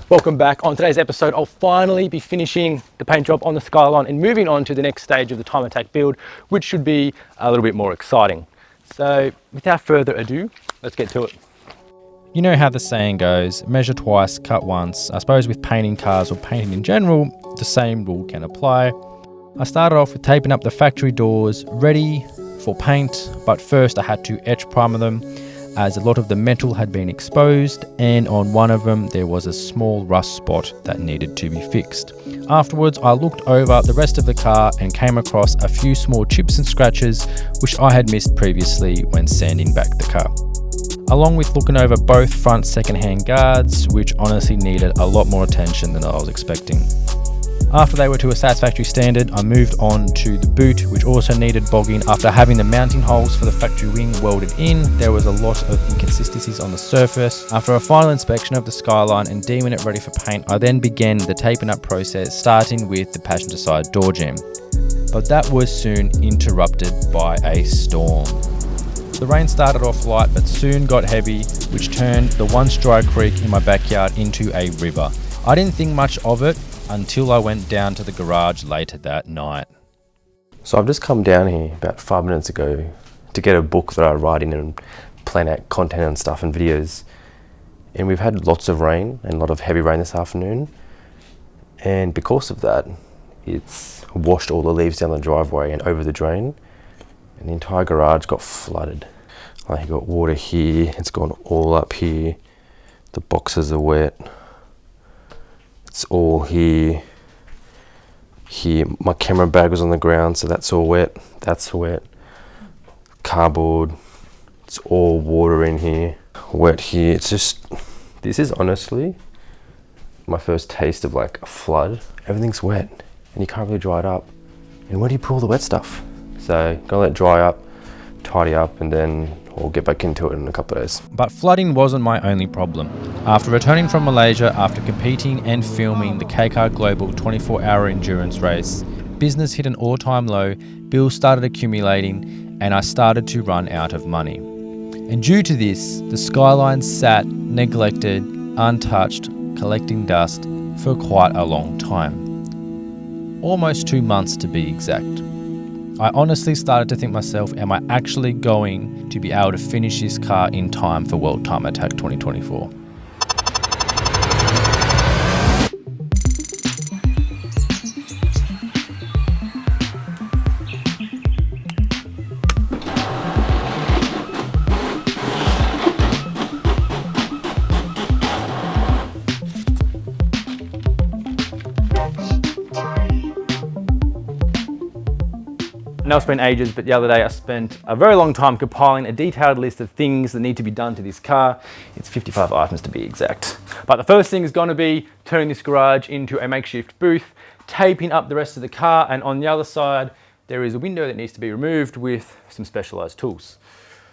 Welcome back. On today's episode, I'll finally be finishing the paint job on the Skyline and moving on to the next stage of the time attack build, which should be a little bit more exciting. So without further ado, let's get to it. You know how the saying goes, measure twice, cut once. I suppose with painting cars or painting in general, the same rule can apply. I started off with taping up the factory doors, ready for paint, but first I had to etch primer them, as a lot of the metal had been exposed, and on one of them there was a small rust spot that needed to be fixed. Afterwards, I looked over the rest of the car and came across a few small chips and scratches which I had missed previously when sanding back the car. Along with looking over both front second-hand guards, which honestly needed a lot more attention than I was expecting. After they were to a satisfactory standard, I moved on to the boot, which also needed bogging. After having the mounting holes for the factory wing welded in, there was a lot of inconsistencies on the surface. After a final inspection of the Skyline and deeming it ready for paint, I then began the taping up process, starting with the passenger side door jamb. But that was soon interrupted by a storm. The rain started off light but soon got heavy, which turned the once dry creek in my backyard into a river. I didn't think much of it until I went down to the garage later that night. So I've just come down here about 5 minutes ago to get a book that I write in and plan out content and stuff and videos. And we've had lots of rain and a lot of heavy rain this afternoon. And because of that, it's washed all the leaves down the driveway and over the drain. And the entire garage got flooded. Like, you got water here, it's gone all up here. The boxes are wet. It's all here. My camera bag was on the ground, so that's all wet. That's wet. Cardboard. It's all water in here. Wet here. It's just, this is honestly my first taste of like a flood. Everything's wet and you can't really dry it up. And where do you put all the wet stuff? So gonna let it dry up, tidy up, and then we'll get back into it in a couple of days. But flooding wasn't my only problem. After returning from Malaysia after competing and filming the KCAR Global 24-hour endurance race, business hit an all-time low, bills started accumulating, and I started to run out of money. And due to this, the Skyline sat, neglected, untouched, collecting dust for quite a long time. Almost 2 months to be exact. I honestly started to think myself, am I actually going to be able to finish this car in time for World Time Attack 2024? I know it's been ages, but the other day I spent a very long time compiling a detailed list of things that need to be done to this car. It's 55 items to be exact. But the first thing is going to be turning this garage into a makeshift booth, taping up the rest of the car, and on the other side there is a window that needs to be removed with some specialized tools.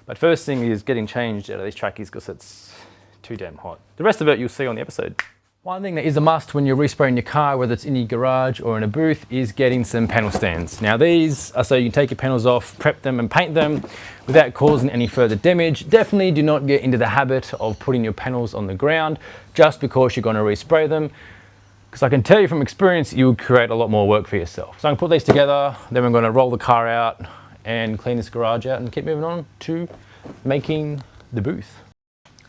But first thing is getting changed out of these trackies because it's too damn hot. The rest of it you'll see on the episode. One thing that is a must when you're respraying your car, whether it's in your garage or in a booth, is getting some panel stands. Now these are so you can take your panels off, prep them and paint them without causing any further damage. Definitely do not get into the habit of putting your panels on the ground just because you're going to respray them, because I can tell you from experience you would create a lot more work for yourself. So I'm going to put these together, then we're going to roll the car out and clean this garage out and keep moving on to making the booth.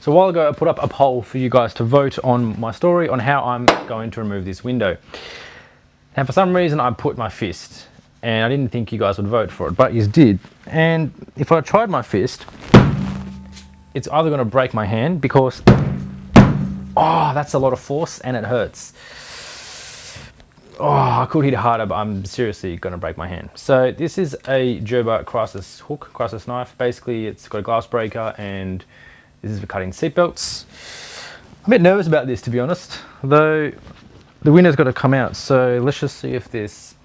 So a while ago I put up a poll for you guys to vote on my story on how I'm going to remove this window. And for some reason I put my fist, and I didn't think you guys would vote for it, but you did. And if I tried my fist, it's either going to break my hand because, oh, that's a lot of force and it hurts. Oh, I could hit it harder, but I'm seriously going to break my hand. So this is a Gerber crisis hook, crisis knife. Basically it's got a glass breaker and this is for cutting seatbelts. I'm a bit nervous about this, to be honest, though the window's got to come out, so let's just see if this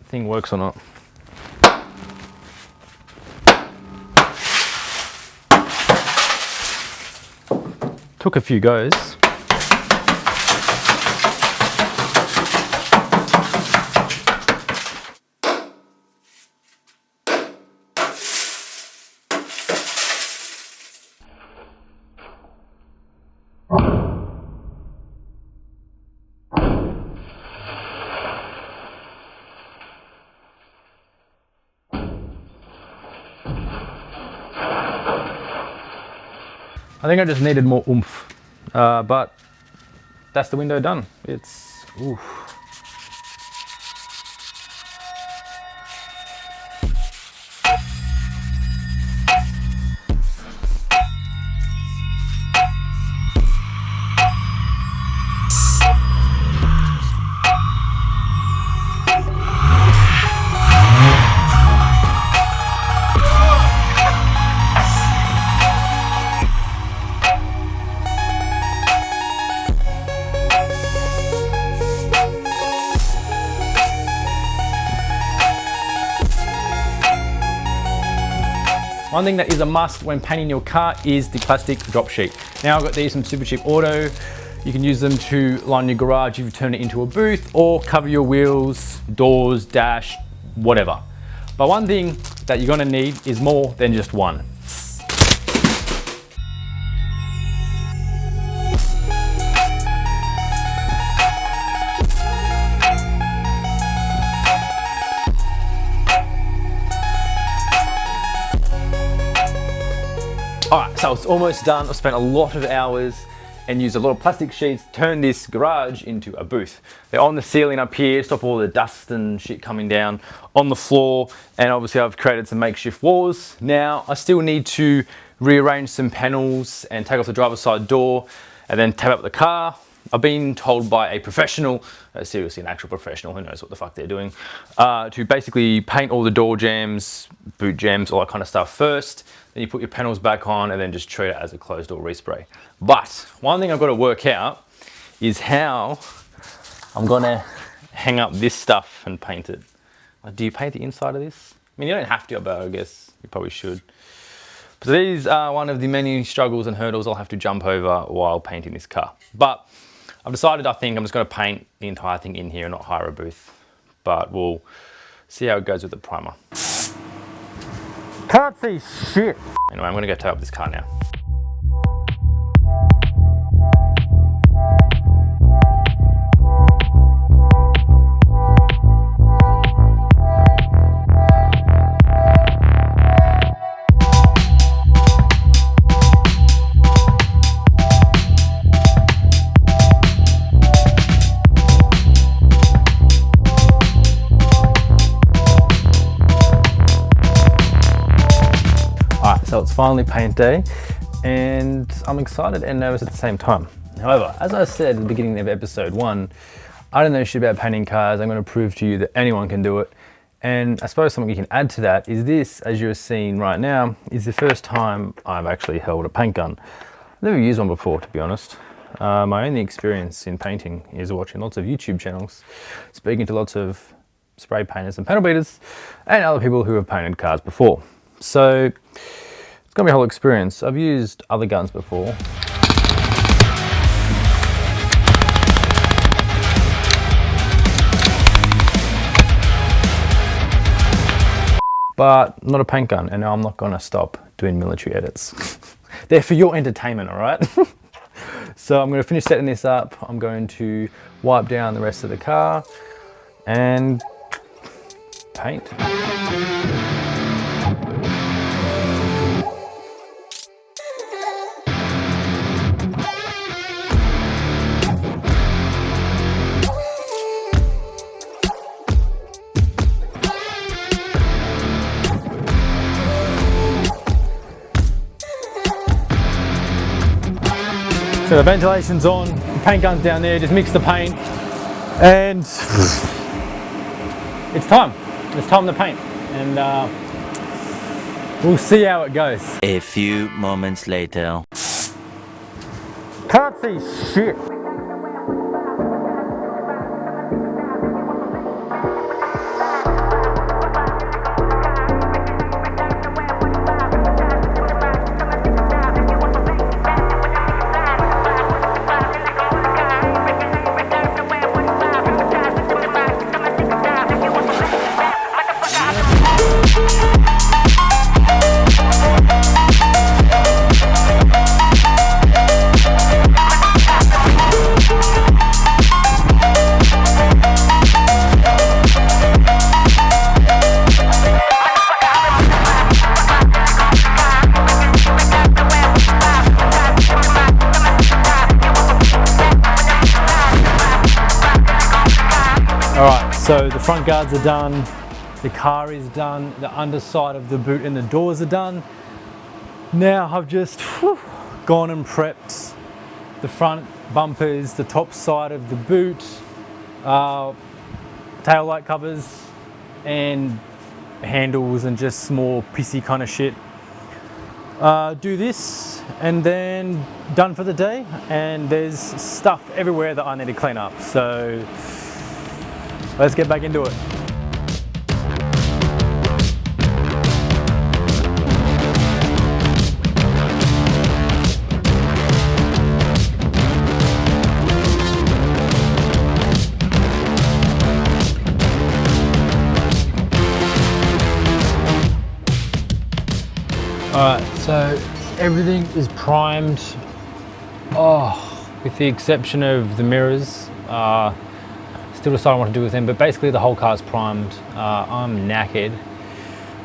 thing works or not. Took a few goes. I think I just needed more oomph, but that's the window done. It's, oof. One thing that is a must when painting your car is the plastic drop sheet. Now I've got these from Super Cheap Auto. You can use them to line your garage if you turn it into a booth, or cover your wheels, doors, dash, whatever. But one thing that you're gonna need is more than just one. Alright, so it's almost done. I've spent a lot of hours and used a lot of plastic sheets to turn this garage into a booth. They're on the ceiling up here, stop all the dust and shit coming down on the floor, and obviously I've created some makeshift walls. Now I still need to rearrange some panels and take off the driver's side door and then tape up the car. I've been told by a professional, seriously an actual professional, who knows what the fuck they're doing, to basically paint all the door jambs, boot jambs, all that kind of stuff first. Then you put your panels back on and then just treat it as a closed door respray. But one thing I've got to work out is how I'm gonna hang up this stuff and paint it. Like, do you paint the inside of this? I mean, you don't have to, but I guess you probably should. So these are one of the many struggles and hurdles I'll have to jump over while painting this car. But I've decided, I think I'm just gonna paint the entire thing in here and not hire a booth. But we'll see how it goes with the primer. Can't see shit. Anyway, I'm gonna go tow up this car now. So it's finally paint day and I'm excited and nervous at the same time. However, as I said at the beginning of episode 1, I don't know shit about painting cars. I'm going to prove to you that anyone can do it. And I suppose something you can add to that is this, as you're seeing right now, is the first time I've actually held a paint gun. I've never used one before, to be honest. My only experience in painting is watching lots of YouTube channels, speaking to lots of spray painters and panel beaters and other people who have painted cars before. So it's gonna be a whole experience. I've used other guns before. But not a paint gun, and I'm not gonna stop doing military edits. They're for your entertainment, all right? So I'm gonna finish setting this up. I'm going to wipe down the rest of the car and paint. So the ventilation's on, the paint gun's down there, just mix the paint, and it's time. It's time to paint, and we'll see how it goes. A few moments later. Can't see shit. All right, so the front guards are done, the car is done, the underside of the boot and the doors are done. Now I've just gone and prepped the front bumpers, the top side of the boot, tail light covers and handles and just small pissy kind of shit. Do this and then done for the day, and there's stuff everywhere that I need to clean up, so let's get back into it. Alright, so everything is primed, with the exception of the mirrors. Still deciding what to do with them, but basically the whole car's primed. I'm knackered.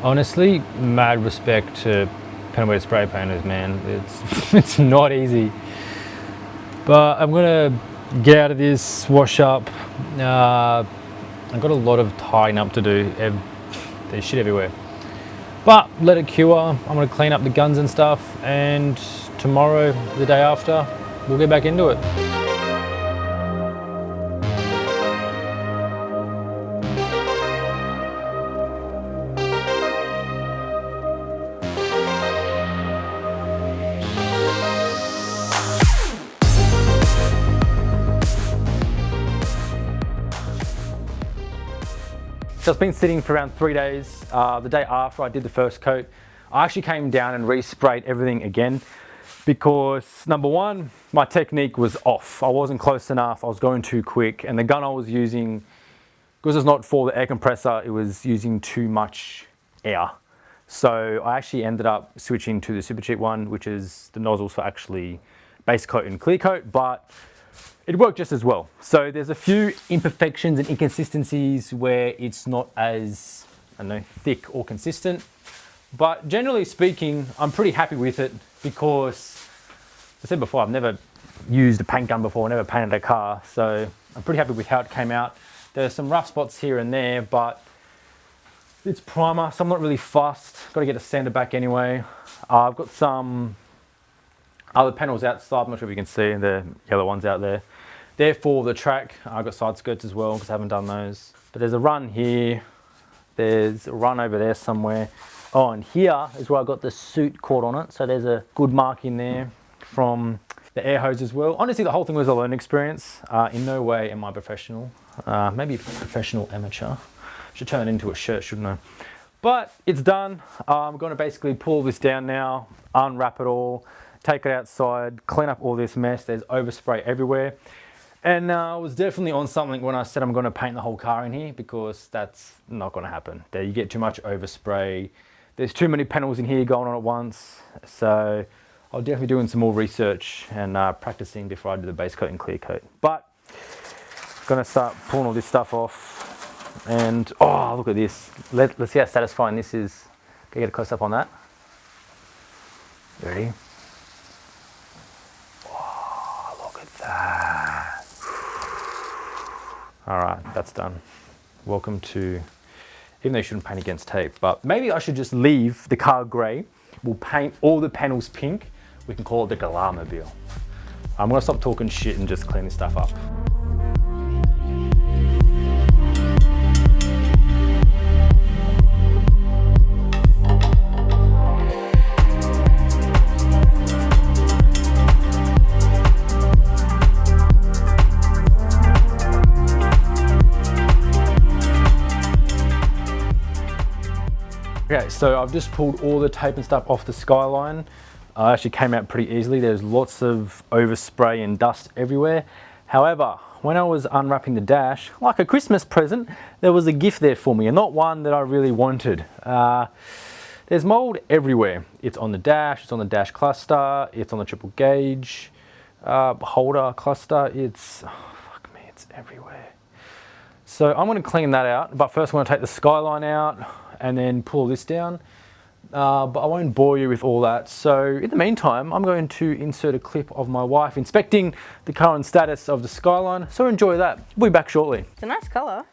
Honestly, mad respect to pen spray painters, man. It's not easy. But I'm gonna get out of this, wash up. I've got a lot of tidying up to do. There's shit everywhere. But let it cure. I'm gonna clean up the guns and stuff, and tomorrow, the day after, we'll get back into it. So it's been sitting for around 3 days. The day after I did the first coat, I actually came down and resprayed everything again because number one, my technique was off. I wasn't close enough, I was going too quick, and the gun I was using, because it's not for the air compressor, it was using too much air. So I actually ended up switching to the super cheap one, which is the nozzles for actually base coat and clear coat, but it worked just as well. So there's a few imperfections and inconsistencies where it's not as, I don't know, thick or consistent. But generally speaking, I'm pretty happy with it because, as I said before, I've never used a paint gun before, never painted a car. So I'm pretty happy with how it came out. There's some rough spots here and there, but it's primer, so I'm not really fussed. Got to get a sander back anyway. I've got some other panels outside. I'm not sure if you can see the yellow ones out there. They're for the track. I've got side skirts as well because I haven't done those. But there's a run here. There's a run over there somewhere. Oh, and here is where I got the suit caught on it. So there's a good mark in there from the air hose as well. Honestly, the whole thing was a learning experience. In no way am I professional. Maybe professional amateur. Should turn it into a shirt, shouldn't I? But it's done. I'm going to basically pull this down now, unwrap it all, take it outside, clean up all this mess. There's overspray everywhere. And I was definitely on something when I said I'm going to paint the whole car in here, because that's not going to happen. There, you get too much overspray. There's too many panels in here going on at once. So I'll definitely be doing some more research and practicing before I do the base coat and clear coat. But I'm going to start pulling all this stuff off. And oh, look at this. Let's see how satisfying this is. Can you get a close up on that? You ready? Oh, look at that. All right, that's done. Welcome to, even though you shouldn't paint against tape, but maybe I should just leave the car gray. We'll paint all the panels pink. We can call it the Galamobile. I'm gonna stop talking shit and just clean this stuff up. Okay, so I've just pulled all the tape and stuff off the Skyline. It actually came out pretty easily. There's lots of overspray and dust everywhere. However, when I was unwrapping the dash, like a Christmas present, there was a gift there for me, and not one that I really wanted. There's mold everywhere. It's on the dash, it's on the dash cluster, it's on the triple gauge holder cluster. It's, oh, fuck me, it's everywhere. So I'm gonna clean that out, but first I'm gonna take the Skyline out and then pull this down. But I won't bore you with all that. So in the meantime, I'm going to insert a clip of my wife inspecting the current status of the Skyline. So enjoy that. We'll be back shortly. It's a nice colour.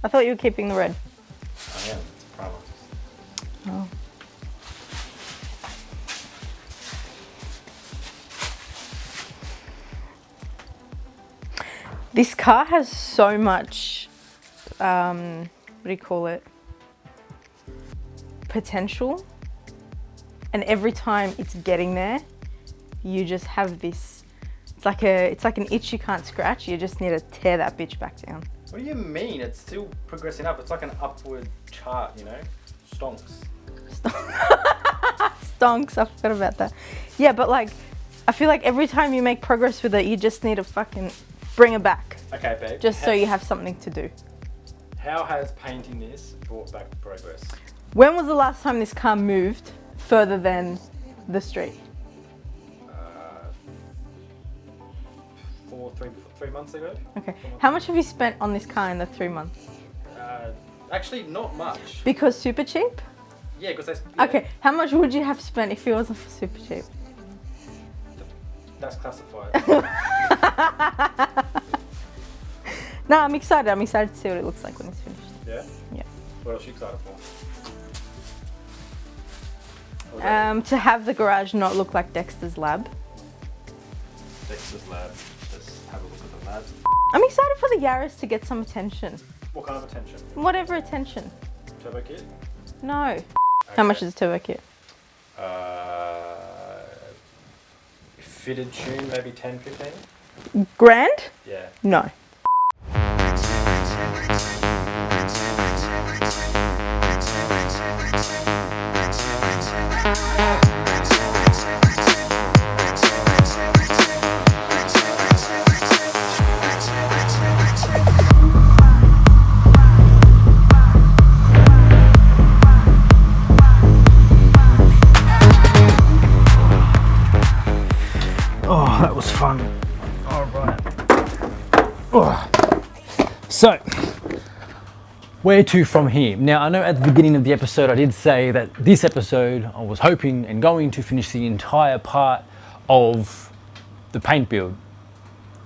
I thought you were keeping the red. I am. It's a problem. Oh. This car has so much, what do you call it? Potential. And every time it's getting there, you just have this, it's like an itch you can't scratch. You just need to tear that bitch back down. What do you mean? It's still progressing up. It's like an upward chart, you know? Stonks. Stonks, I forgot about that. Yeah, but like, I feel like every time you make progress with it, you just need to fucking bring it back. Okay, babe. Just so you have something to do. How has painting this brought back progress? When was the last time this car moved further than the street? 3 months ago. Okay. How much have you spent on this car in the 3 months? Actually, not much. Because super cheap? Yeah, because that's... Yeah, Okay, how much would you have spent if it wasn't for super cheap? that's classified. No, I'm excited. I'm excited to see what it looks like when it's finished. Yeah? Yeah. What else are you excited for? To have the garage not look like Dexter's lab. Dexter's lab. Let's have a look at the lab. I'm excited for the Yaris to get some attention. What kind of attention? Whatever attention. Turbo kit? No. Okay. How much is a turbo kit? Fitted tune, maybe 10, 15? Grand? Yeah. No. Oh, that was fun. All right. Oh. So, where to from here? Now, I know at the beginning of the episode, I did say that this episode, I was hoping and going to finish the entire part of the paint build.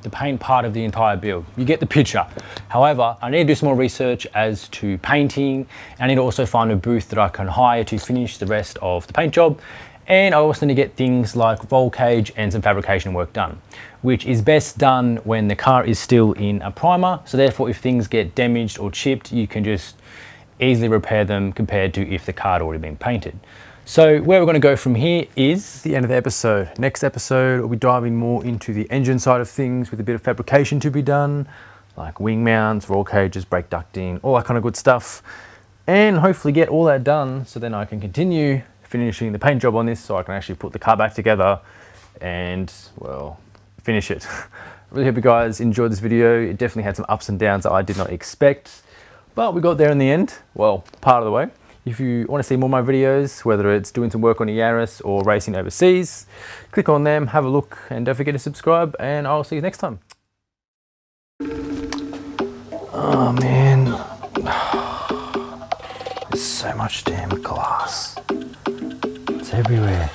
The paint part of the entire build. You get the picture. However, I need to do some more research as to painting. I need to also find a booth that I can hire to finish the rest of the paint job. And I also need to get things like roll cage and some fabrication work done, which is best done when the car is still in a primer. So therefore, if things get damaged or chipped, you can just easily repair them compared to if the car had already been painted. So where we're going to go from here is the end of the episode. Next episode, we'll be diving more into the engine side of things with a bit of fabrication to be done, like wing mounts, roll cages, brake ducting, all that kind of good stuff. And hopefully get all that done so then I can continue finishing the paint job on this so I can actually put the car back together and, well, finish it. I really hope you guys enjoyed this video. It definitely had some ups and downs that I did not expect, but we got there in the end. Well, part of the way. If you want to see more of my videos, whether it's doing some work on a Yaris or racing overseas, click on them, have a look, and don't forget to subscribe, and I'll see you next time. Oh man, there's so much damn glass. It's everywhere.